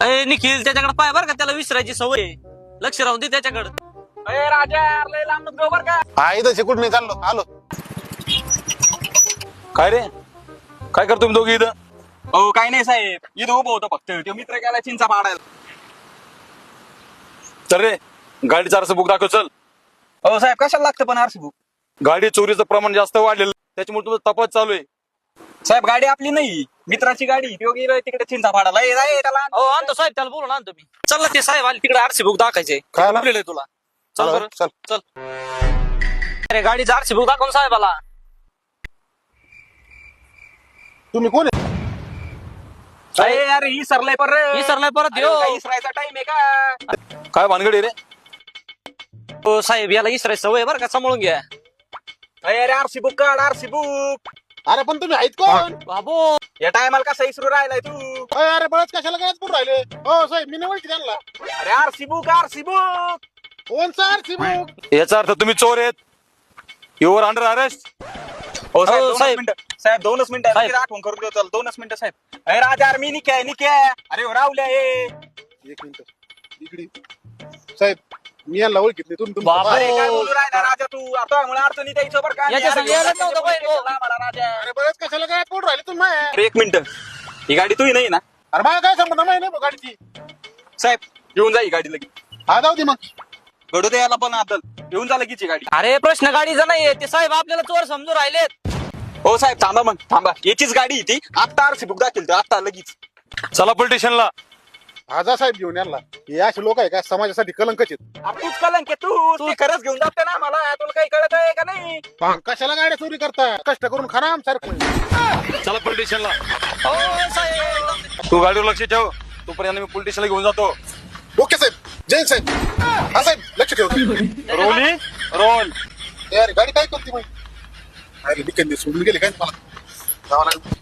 अरे निखिल त्याच्याकडे पाय बर का, त्याला विसरायची सवय आहे. लक्ष राहून दे त्याच्याकडे. अरे राजा लय लांब नको बर का. हा इथं शिकून नाही चाललो आलो. काय रे, काय करतो तुम्ही दोघी इथं? हो काही नाही साहेब, इथं उभं होतो फक्त. तो मित्र गेला चिंचा पाडायला. चल रे, गाडीचा आरसा बुक दाखव चल. हो साहेब कशाला लागतं पण आरसी बुक? गाडी चोरीचं प्रमाण जास्त वाढलेलं, त्याच्यामुळे तुझा तपास चालू आहे. साहेब गाडी आपली नाही, मित्राची गाडी. तो गेला तिकडे चिंचा पाडायला. ए, जाय त्याला आण. हो आणतो साहेब, त्याला बोलून आणतो मी. चल ना, ते साहेब आले तिकडे आरसी बुक दाखायचे. काय आला? बोललेलं तुला. चल चल, बरं चल. चल. अरे गाडीचं आरसी बुक दाखवून साहेबाला. तुम्ही कोण आहे? अरे ही सरलाय पर विसरलाय परत ह्यो. इसरायचा टाइम आहे का? काय भानगडी रे? हो साहेब, याला विसरायची सवय आहे बरं का, सांभाळून घ्या. अरे आरसी बुक काढ, आरसी बुक. अरे पण तुम्ही आहेत कोण? बाबो या टायमाला कसा इसरू राहिलाय तू? अरे बळच कशाला गळ्यात पुढे राहिले? हो साहेब मी नाही ओळखी त्यांना. अरे आरसी बुक, आरसी बुक. कोणचा आरसी बुक? याचा अर्थ तुम्ही चोर आहेत. Your under arrest. हो साहेब, हो, दोनच साहेब. मिनिटं. साहेब 2 मिनिटं साहेब. लगेच आठवण करून देतो. 2 मिनिटं साहेब. अरे राजा मी निक्या निक्या. अरे राहुल्या हे. एक मिनिट इकडे. साहेब मी यांना ओळखीत नाही. तुम्ही बाबा. अरे काय तुमचं- बोलू राहिला राजा तू? आता मुळे अडचणी द्यायचं बरं का? याच्या संग यायलाच नव्हतं पाहिजे, हो. मला राजा. अरे बळच कशाला गळ्यात पुढे राहिले तुम्ही? अरे एक मिनिट, ही गाडी तुही नाही ना? अरे मला काय संबंध नाही ना गाडीची. साहेब घेऊन जा ही गाडी लगेच. हा जाऊ दे मग. घडू दे याला पण आदल. घेऊन जा लगेच ही गाडी. अरे प्रश्न गाडीचा नाहीये, ते साहेब आपल्याला चोर समजून राहिलेत. हो साहेब थांबा मग, थांबा. याचीच गाडी आहे ती. आता आरसी बुक दाखल आता लगेच. चला पोलिटिशियनला. हा जा साहेब घेऊन यांना. हे असे लोक आहे का समाजासाठी कलंकच आहेत. अरे तूच कलंक आहे, तू खरंच घेऊन जाते ना मला. तुला काही कळत आहे का नाही? पण कशाला गाड्या चोरी करता? कष्ट करून खाना आमसारखं. चला पोलिटिशियनला. हो साहेब. तू गाडीवर लक्ष ठेव, तोपर्यंत मी पोलिटिशियनला घेऊन जातो. ओके साहेब. जय साहेब. हा साहेब लक्ष ठेवतो. रोली रोल. यार गाडी काय करते मग? अरे निकंदी सोडून गेली काय मला? जावं लागेल.